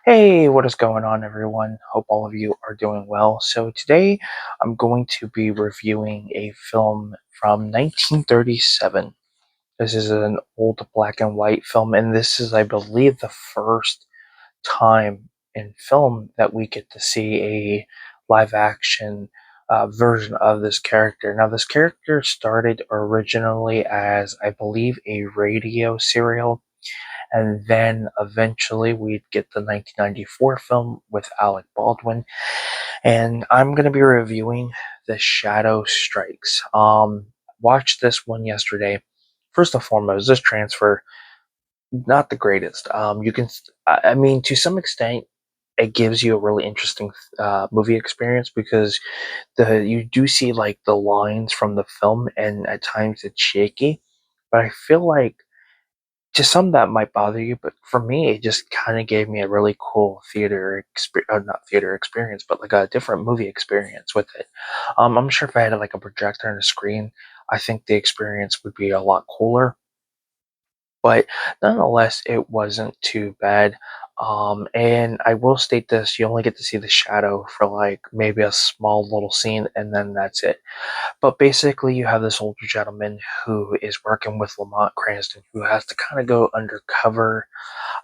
Hey, what is going on, everyone? Hope all of you are doing well. So, today I'm going to be reviewing a film from 1937. This is an old black and white film, and this is, I believe, the first time in film that we get to see a live action version of this character. Now, this character started originally as, I believe, a radio serial, and then eventually we'd get the 1994 film with Alec Baldwin. And I'm going to be reviewing The Shadow Strikes. Watched this one yesterday. First and foremost, this transfer, not the greatest. I mean, to some extent, it gives you a really interesting movie experience because the you do see like the lines from the film, and at times it's shaky. But I feel like to some that might bother you, but for me, it just kind of gave me a really cool not theater experience, but like a different movie experience with it. I'm sure if I had like a projector and a screen, I think the experience would be a lot cooler. But nonetheless, it wasn't too bad. And I will state this: you only get to see the shadow for like maybe a small little scene, and then that's it. But basically, you have this older gentleman who is working with Lamont Cranston, who has to kind of go undercover,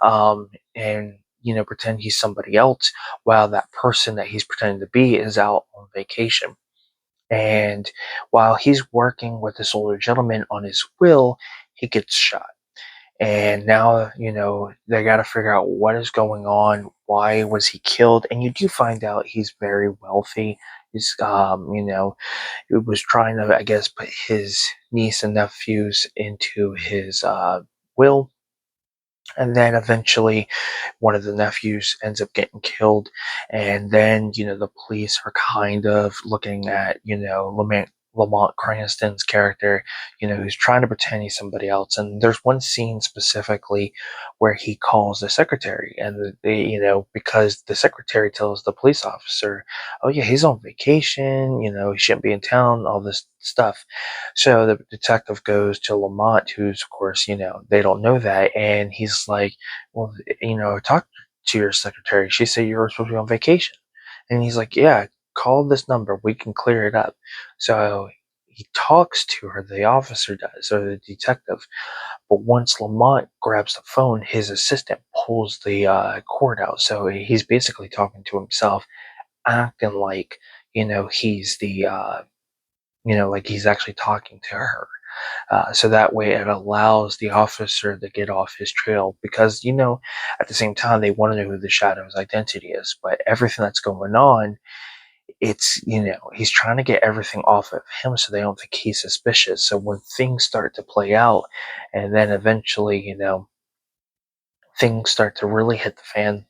and pretend he's somebody else, while that person that he's pretending to be is out on vacation. And while he's working with this older gentleman on his will, he gets shot. And now, they got to figure out what is going on. Why was he killed? And you do find out he's very wealthy. He was trying to, I guess, put his niece and nephews into his will. And then eventually, one of the nephews ends up getting killed. And then, the police are kind of looking at, Lamont Cranston's character, who's trying to pretend he's somebody else. And there's one scene specifically where he calls the secretary, and because the secretary tells the police officer, oh, yeah, he's on vacation, he shouldn't be in town, all this stuff. So the detective goes to Lamont, who's, of course, they don't know that. And he's like, well, talk to your secretary. She said you were supposed to be on vacation. And he's like, yeah, call this number. We can clear it up. So he talks to her, the officer does, or the detective. But once Lamont grabs the phone, his assistant pulls the cord out. So he's basically talking to himself, acting like, he's like he's actually talking to her. So that way it allows the officer to get off his trail because, at the same time, they want to know who the Shadow's identity is. But everything that's going on, he's trying to get everything off of him so they don't think he's suspicious. So when things start to play out, and then eventually, things start to really hit the fan,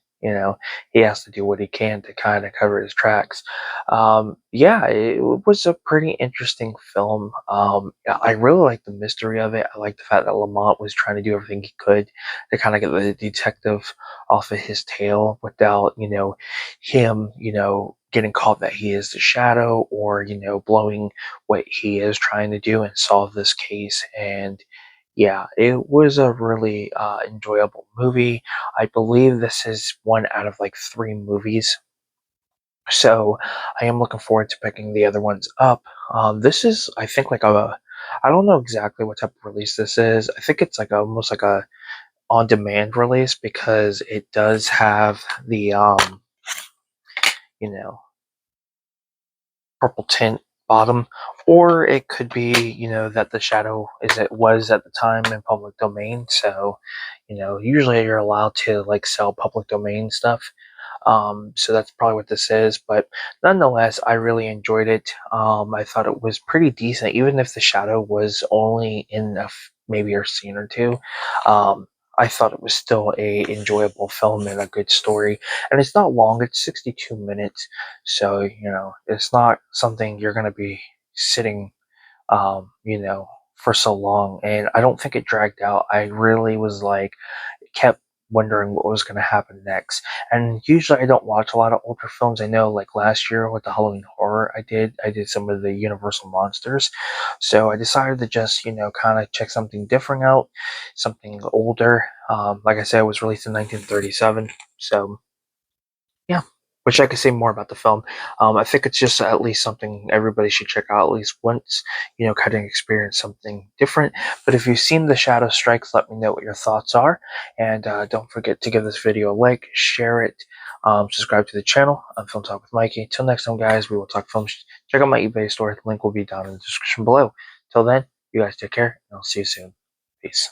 he has to do what he can to kind of cover his tracks. Yeah, it was a pretty interesting film. I really like the mystery of it. I like the fact that Lamont was trying to do everything he could to kind of get the detective off of his tail without, him, getting caught that he is the shadow, or, blowing what he is trying to do and solve this case. And yeah, it was a really enjoyable movie. I believe this is one out of like three movies. So I am looking forward to picking the other ones up. This is, I think, I don't know exactly what type of release this is. I think it's like almost like a on-demand release because it does have the, you know, purple tint bottom, or it could be, that the shadow is it was at the time in public domain. So, usually you're allowed to like sell public domain stuff. So that's probably what this is. But nonetheless, I really enjoyed it. I thought it was pretty decent, even if the shadow was only in maybe a scene or two. I thought it was still a enjoyable film and a good story. And it's not long; it's 62 minutes, so it's not something you're going to be sitting, for so long. And I don't think it dragged out. I really was like kept wondering what was going to happen next. And usually I don't watch a lot of older films. I know like last year with the Halloween horror I did some of the Universal monsters. So I decided to just, kind of check something different out, something older. Like I said, it was released in 1937. So Wish I could say more about the film. I think it's just at least something everybody should check out at least once, kind of experience something different. But if you've seen The Shadow Strikes, let me know what your thoughts are. And don't forget to give this video a like, share it, subscribe to the channel. I'm Film Talk with Mikey. Till next time, guys, we will talk films. Check out my eBay store. The link will be down in the description below. Till then, you guys take care, and I'll see you soon. Peace.